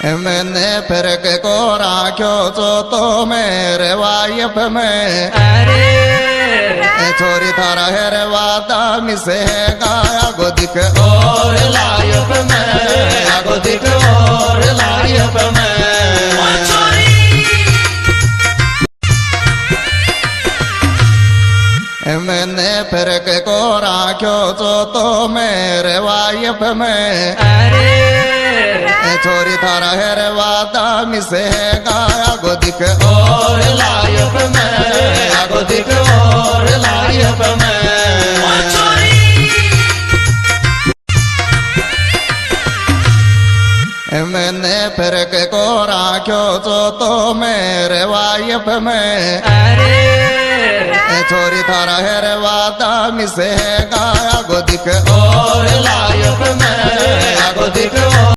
मैंने फिर के को राख्यो तो मेरे वाइफ में छोरी थारा है रे वादा मिसे गाया गो दिख और लाइफ में गो दिख और लाइफ में मैंने फिर के को राख्यो तो मेरे वाइफ में छोरी थारा है रे वादा मिसे गाया गो दिख और लाइफ में गो दिख और लाइफ में मैंने फिर के को राख्यो तो मेरे वाइफ में छोरी थारा है रे वादा मिसे गाया गो दिख और लाइफ